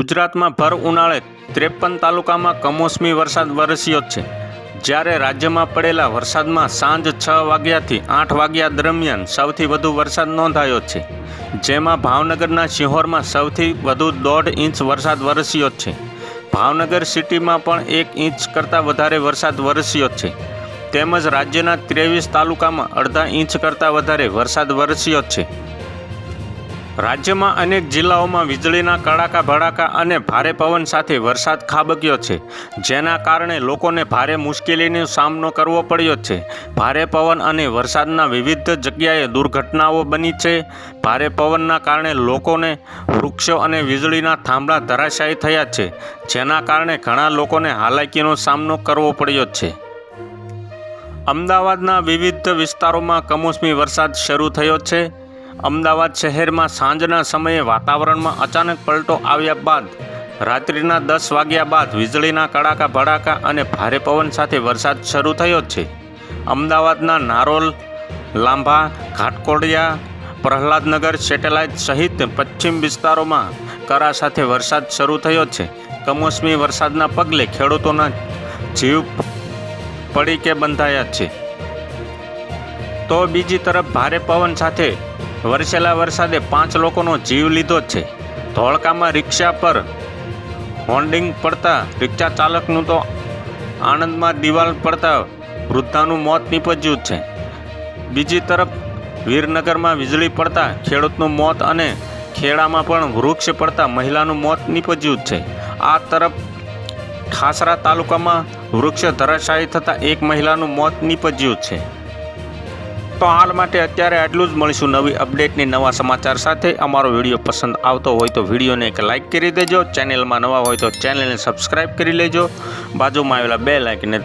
ગુજરાતમાં ભર ઉનાળે 53 તાલુકામાં કમોસમી વરસાદ વરસ્યો છે। જ્યારે રાજ્યમાં પડેલા વરસાદમાં સાંજ 6 વાગ્યાથી 8 વાગ્યા દરમિયાન સૌથી વધુ વરસાદ નોંધાયો છે, જેમાં ભાવનગરના શિહોરમાં સૌથી વધુ 1.5 ઇંચ વરસાદ વરસ્યો છે। ભાવનગર સિટીમાં પણ 1 ઇંચ કરતાં વધારે વરસાદ વરસ્યો છે, તેમજ રાજ્યના 23 તાલુકામાં અડધા ઇંચ કરતાં વધારે વરસાદ વરસ્યો છે। રાજ્યમાં અનેક જિલ્લાઓમાં વીજળીના કડાકા ભડાકા અને ભારે પવન સાથે વરસાદ ખાબક્યો છે, જેના કારણે લોકોને ભારે મુશ્કેલીનો સામનો કરવો પડ્યો છે। ભારે પવન અને વરસાદના વિવિધ જગ્યાએ દુર્ઘટનાઓ બની છે। ભારે પવનના કારણે લોકોને વૃક્ષો અને વીજળીના થાંભલા ધરાશાયી થયા છે, જેના કારણે ઘણા લોકોને હાલાકીનો સામનો કરવો પડ્યો છે। અમદાવાદના વિવિધ વિસ્તારોમાં કમોસમી વરસાદ શરૂ થયો છે। અમદાવાદ શહેરમાં સાંજના સમયે વાતાવરણમાં અચાનક પલટો આવ્યા બાદ રાત્રિના 10 વાગ્યા બાદ વીજળીના કડાકા ભડાકા અને ભારે પવન સાથે વરસાદ શરૂ થયો છે। અમદાવાદના નારોલ, લાંભા, ઘાટકોડિયા, પ્રહલાદનગર, સેટેલાઇટ સહિત પશ્ચિમ વિસ્તારોમાં કરા સાથે વરસાદ શરૂ થયો છે। કમોસમી વરસાદના પગલે ખેડૂતોના જીવ પડીકે બંધાયા છે, તો બીજી તરફ ભારે પવન સાથે વરસેલા વરસાદે 5 લોકોનો જીવ લીધો છે। ધોળકામાં રિક્ષા પર હોર્ડિંગ પડતા રિક્ષા ચાલકનું તો આણંદમાં દિવાલ પડતા વૃદ્ધાનું મોત નીપજ્યું છે। બીજી તરફ વીરનગરમાં વીજળી પડતા ખેડૂતનું મોત અને ખેડામાં પણ વૃક્ષ પડતા મહિલાનું મોત નીપજ્યું છે। આ તરફ ઠાસરા તાલુકામાં વૃક્ષ ધરાશાયી થતાં એક મહિલાનું મોત નીપજ્યું છે। તો હાલ માટે અત્યારે આટલું જ। મળીશું નવી અપડેટની નવા સમાચાર સાથે। અમારો વિડીયો પસંદ આવતો હોય તો વિડીયોને એક લાઇક કરી દેજો, ચેનલમાં નવા હોય તો ચેનલને સબસ્ક્રાઈબ કરી લેજો, બાજુમાં આવેલા બેલ આઇકનને